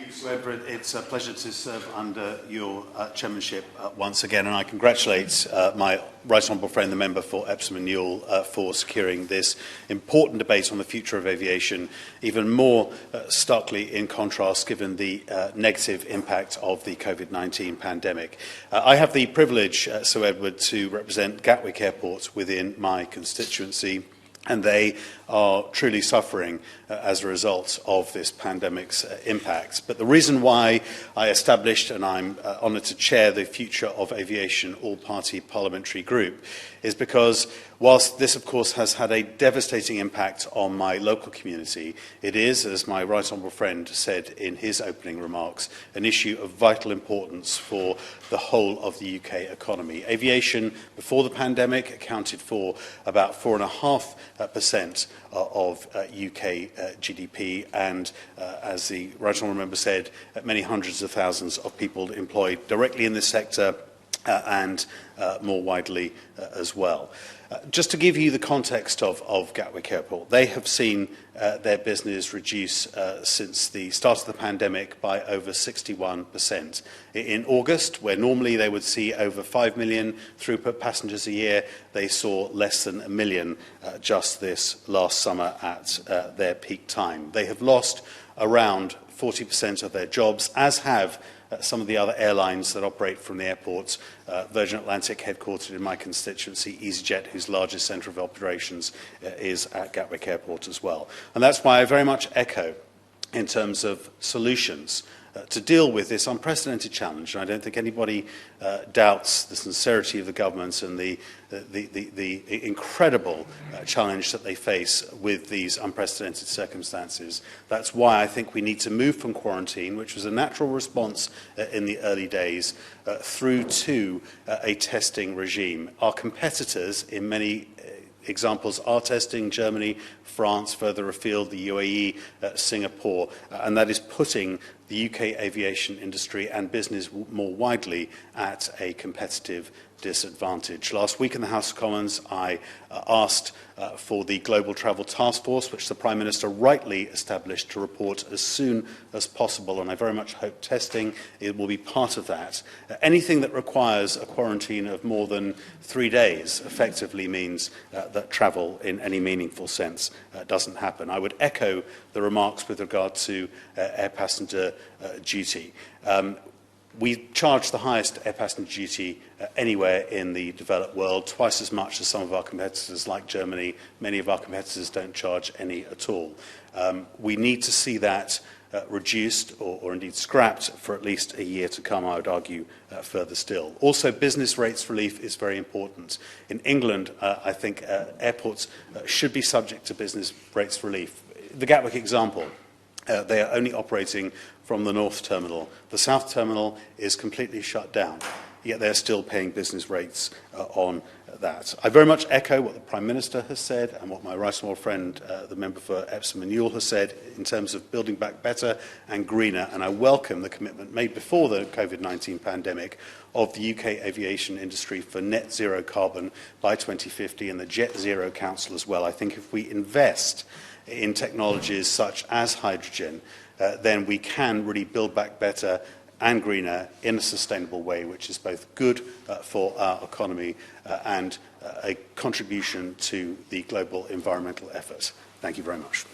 you, Sir Edward. It's a pleasure to serve under your chairmanship once again, and I congratulate my right honourable friend, the member for Epsom and Newell, for securing this important debate on the future of aviation, even more starkly in contrast given the negative impact of the COVID-19 pandemic. I have the privilege, Sir Edward, to represent Gatwick Airport within my constituency, and they are truly suffering as a result of this pandemic's impact. But the reason why I established, and I'm honoured to chair, the Future of Aviation All-Party Parliamentary Group is because whilst this, of course, has had a devastating impact on my local community, it is, as my right honourable friend said in his opening remarks, an issue of vital importance for the whole of the UK economy. Aviation, before the pandemic, accounted for about 4.5% of UK GDP, and as the right honourable member said, many hundreds of thousands of people employed directly in this sector and more widely as well. Just to give you the context of Gatwick Airport, they have seen their business reduce since the start of the pandemic by over 61%. In August, where normally they would see over 5 million throughput passengers a year, they saw less than 1 million just this last summer at their peak time. They have lost around 40% of their jobs, as have some of the other airlines that operate from the airports, Virgin Atlantic, headquartered in my constituency, EasyJet, whose largest centre of operations is at Gatwick Airport as well. And that's why I very much echo in terms of solutions to deal with this unprecedented challenge. And I don't think anybody doubts the sincerity of the government and the incredible challenge that they face with these unprecedented circumstances. That's why I think we need to move from quarantine, which was a natural response in the early days, through to a testing regime. Our competitors in many examples are testing: Germany, France, further afield, the UAE, Singapore, and that is putting the UK aviation industry and business more widely at a competitive disadvantage. Last week in the House of Commons, I asked for the Global Travel Task Force, which the Prime Minister rightly established, to report as soon as possible, and I very much hope testing will be part of that. Anything that requires a quarantine of more than 3 days effectively means that travel in any meaningful sense doesn't happen. I would echo the remarks with regard to air passenger duty. We charge the highest air passenger duty anywhere in the developed world, twice as much as some of our competitors like Germany. Many of our competitors don't charge any at all. We need to see that reduced or indeed scrapped for at least a year to come, I would argue, further still. Also, business rates relief is very important. In England, I think airports should be subject to business rates relief. The Gatwick example. They are only operating from the North Terminal. The South Terminal is completely shut down, yet they're still paying business rates on that. I very much echo what the Prime Minister has said and what my right honourable friend, the member for Epsom and Newell, has said in terms of building back better and greener, and I welcome the commitment made before the COVID-19 pandemic of the UK aviation industry for net zero carbon by 2050 and the Jet Zero Council as well. I think if we invest in technologies such as hydrogen, then we can really build back better and greener in a sustainable way, which is both good for our economy and a contribution to the global environmental effort. Thank you very much.